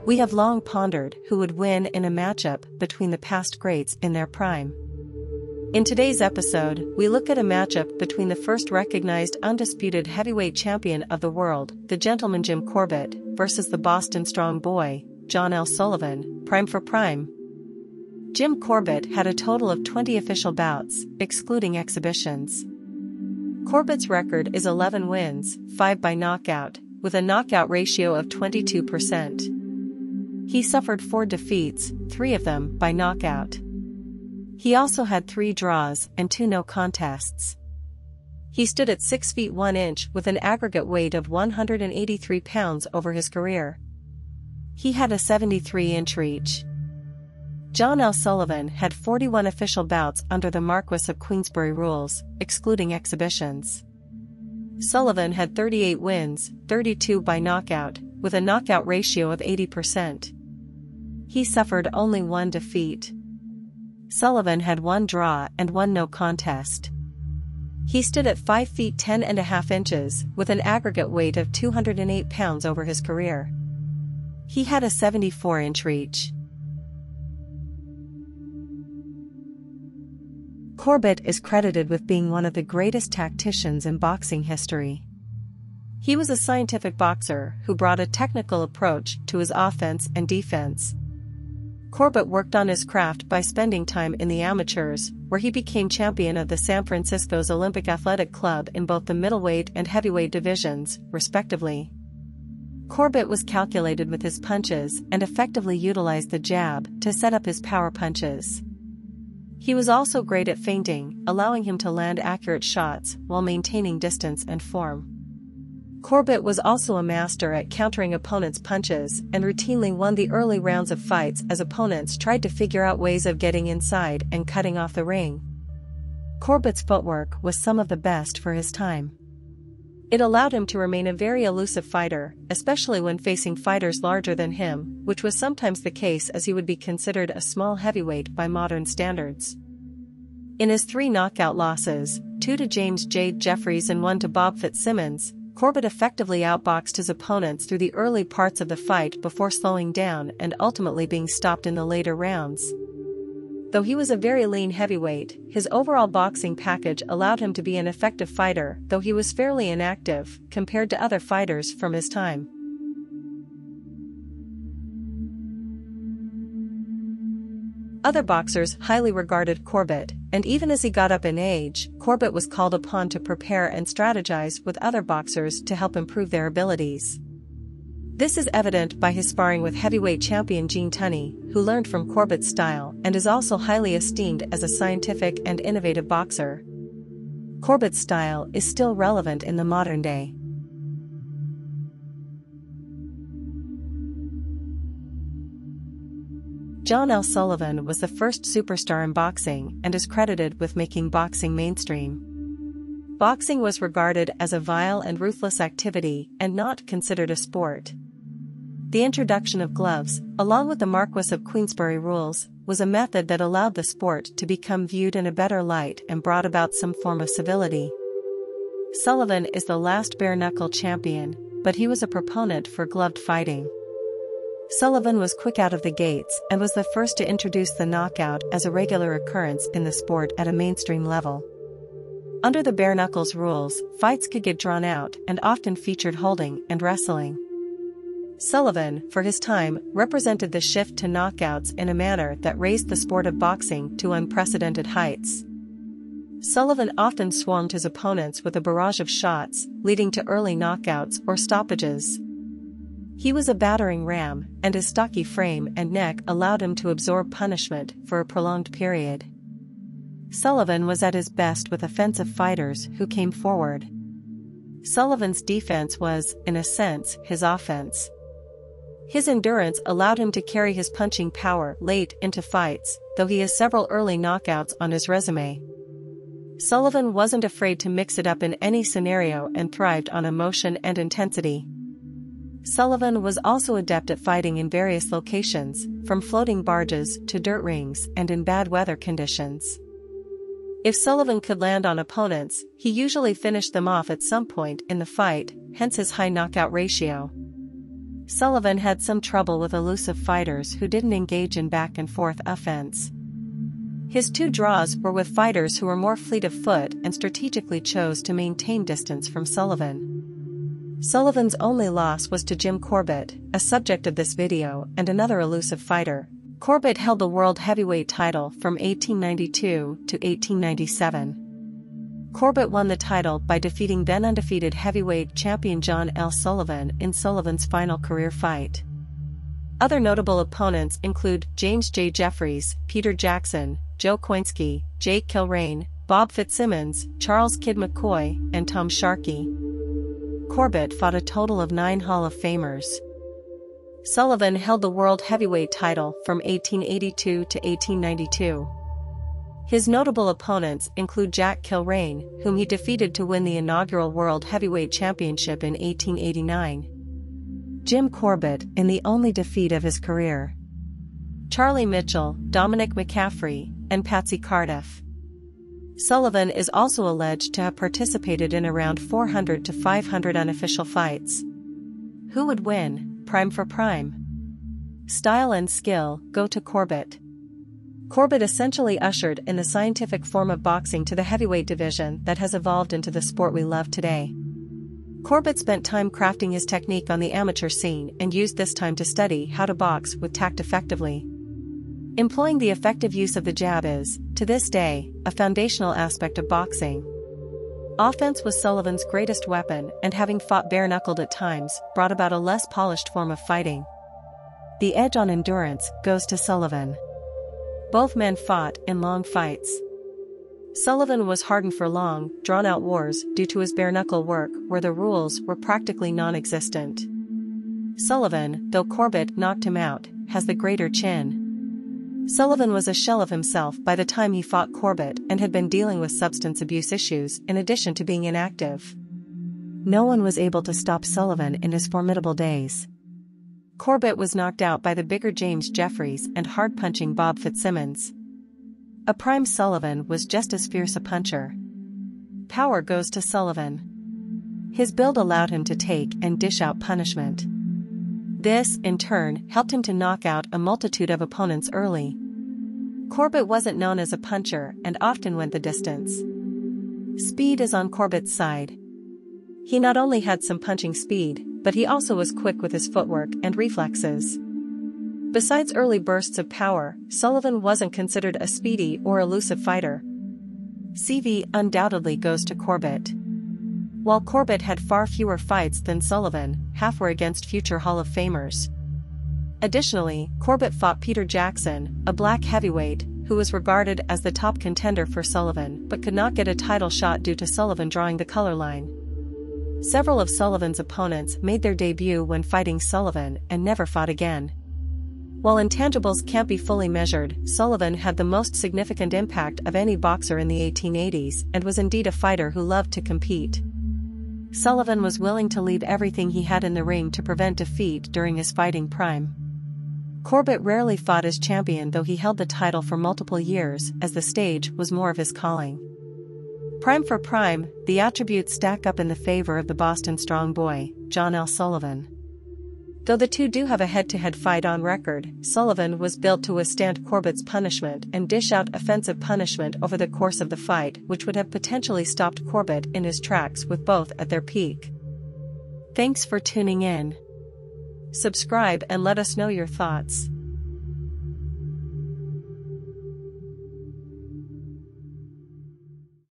We have long pondered who would win in a matchup between the past greats in their prime. In today's episode, we look at a matchup between the first recognized undisputed heavyweight champion of the world, the gentleman Jim Corbett, versus the Boston Strongboy John L. Sullivan, prime for prime. Jim Corbett had a total of 20 official bouts, excluding exhibitions. Corbett's record is 11 wins, 5 by knockout, with a knockout ratio of 22%. He suffered 4 defeats, 3 of them by knockout. He also had 3 draws and 2 no contests. He stood at 6 feet 1 inch with an aggregate weight of 183 pounds over his career. He had a 73-inch reach. John L. Sullivan had 41 official bouts under the Marquess of Queensberry rules, excluding exhibitions. Sullivan had 38 wins, 32 by knockout, with a knockout ratio of 80%. He suffered only 1 defeat. Sullivan had 1 draw and 1 no contest. He stood at 5 feet 10.5 inches, with an aggregate weight of 208 pounds over his career. He had a 74-inch reach. Corbett is credited with being one of the greatest tacticians in boxing history. He was a scientific boxer who brought a technical approach to his offense and defense. Corbett worked on his craft by spending time in the amateurs, where he became champion of the San Francisco's Olympic Athletic Club in both the middleweight and heavyweight divisions, respectively. Corbett was calculated with his punches and effectively utilized the jab to set up his power punches. He was also great at feinting, allowing him to land accurate shots while maintaining distance and form. Corbett was also a master at countering opponents' punches and routinely won the early rounds of fights as opponents tried to figure out ways of getting inside and cutting off the ring. Corbett's footwork was some of the best for his time. It allowed him to remain a very elusive fighter, especially when facing fighters larger than him, which was sometimes the case as he would be considered a small heavyweight by modern standards. In his 3 knockout losses, 2 to James J. Jeffries and 1 to Bob Fitzsimmons, Corbett effectively outboxed his opponents through the early parts of the fight before slowing down and ultimately being stopped in the later rounds. Though he was a very lean heavyweight, his overall boxing package allowed him to be an effective fighter, though he was fairly inactive compared to other fighters from his time. Other boxers highly regarded Corbett, and even as he got up in age, Corbett was called upon to prepare and strategize with other boxers to help improve their abilities. This is evident by his sparring with heavyweight champion Tunney, who learned from Corbett's style and is also highly esteemed as a scientific and innovative boxer. Corbett's style is still relevant in the modern day. John L. Sullivan was the first superstar in boxing and is credited with making boxing mainstream. Boxing was regarded as a vile and ruthless activity and not considered a sport. The introduction of gloves, along with the Marquess of Queensberry rules, was a method that allowed the sport to become viewed in a better light and brought about some form of civility. Sullivan is the last bare-knuckle champion, but he was a proponent for gloved fighting. Sullivan was quick out of the gates and was the first to introduce the knockout as a regular occurrence in the sport at a mainstream level. Under the bare-knuckles rules, fights could get drawn out and often featured holding and wrestling. Sullivan, for his time, represented the shift to knockouts in a manner that raised the sport of boxing to unprecedented heights. Sullivan often swarmed his opponents with a barrage of shots, leading to early knockouts or stoppages. He was a battering ram, and his stocky frame and neck allowed him to absorb punishment for a prolonged period. Sullivan was at his best with offensive fighters who came forward. Sullivan's defense was, in a sense, his offense. His endurance allowed him to carry his punching power late into fights, though he has several early knockouts on his resume. Sullivan wasn't afraid to mix it up in any scenario and thrived on emotion and intensity. Sullivan was also adept at fighting in various locations, from floating barges to dirt rings and in bad weather conditions. If Sullivan could land on opponents, he usually finished them off at some point in the fight, hence his high knockout ratio. Sullivan had some trouble with elusive fighters who didn't engage in back-and-forth offense. His 2 draws were with fighters who were more fleet of foot and strategically chose to maintain distance from Sullivan. Sullivan's only loss was to Jim Corbett, a subject of this video and another elusive fighter. Corbett held the world heavyweight title from 1892 to 1897. Corbett won the title by defeating then-undefeated heavyweight champion John L. Sullivan in Sullivan's final career fight. Other notable opponents include James J. Jeffries, Peter Jackson, Joe Koinski, Jake Kilrain, Bob Fitzsimmons, Charles Kid McCoy, and Tom Sharkey. Corbett fought a total of 9 Hall of Famers. Sullivan held the world heavyweight title from 1882 to 1892. His notable opponents include Jack Kilrain, whom he defeated to win the inaugural World Heavyweight Championship in 1889. Jim Corbett in the only defeat of his career. Charlie Mitchell, Dominic McCaffrey, and Patsy Cardiff. Sullivan is also alleged to have participated in around 400 to 500 unofficial fights. Who would win, prime for prime? Style and skill go to Corbett. Corbett essentially ushered in the scientific form of boxing to the heavyweight division that has evolved into the sport we love today. Corbett spent time crafting his technique on the amateur scene and used this time to study how to box with tact effectively. Employing the effective use of the jab is, to this day, a foundational aspect of boxing. Offense was Sullivan's greatest weapon, and having fought bare-knuckled at times, brought about a less polished form of fighting. The edge on endurance goes to Sullivan. Both men fought in long fights. Sullivan was hardened for long, drawn-out wars due to his bare-knuckle work where the rules were practically non-existent. Sullivan, though Corbett knocked him out, has the greater chin. Sullivan was a shell of himself by the time he fought Corbett and had been dealing with substance abuse issues in addition to being inactive. No one was able to stop Sullivan in his formidable days. Corbett was knocked out by the bigger James Jeffries and hard-punching Bob Fitzsimmons. A prime Sullivan was just as fierce a puncher. Power goes to Sullivan. His build allowed him to take and dish out punishment. This, in turn, helped him to knock out a multitude of opponents early. Corbett wasn't known as a puncher and often went the distance. Speed is on Corbett's side. He not only had some punching speed, but he also was quick with his footwork and reflexes. Besides early bursts of power, Sullivan wasn't considered a speedy or elusive fighter. CV undoubtedly goes to Corbett. While Corbett had far fewer fights than Sullivan, half were against future Hall of Famers. Additionally, Corbett fought Peter Jackson, a black heavyweight, who was regarded as the top contender for Sullivan but could not get a title shot due to Sullivan drawing the color line. Several of Sullivan's opponents made their debut when fighting Sullivan and never fought again. While intangibles can't be fully measured, Sullivan had the most significant impact of any boxer in the 1880s and was indeed a fighter who loved to compete. Sullivan was willing to leave everything he had in the ring to prevent defeat during his fighting prime. Corbett rarely fought as champion, though he held the title for multiple years, as the stage was more of his calling. Prime for prime, the attributes stack up in the favor of the Boston Strongboy, John L. Sullivan. Though the two do have a head-to-head fight on record, Sullivan was built to withstand Corbett's punishment and dish out offensive punishment over the course of the fight, which would have potentially stopped Corbett in his tracks with both at their peak. Thanks for tuning in. Subscribe and let us know your thoughts.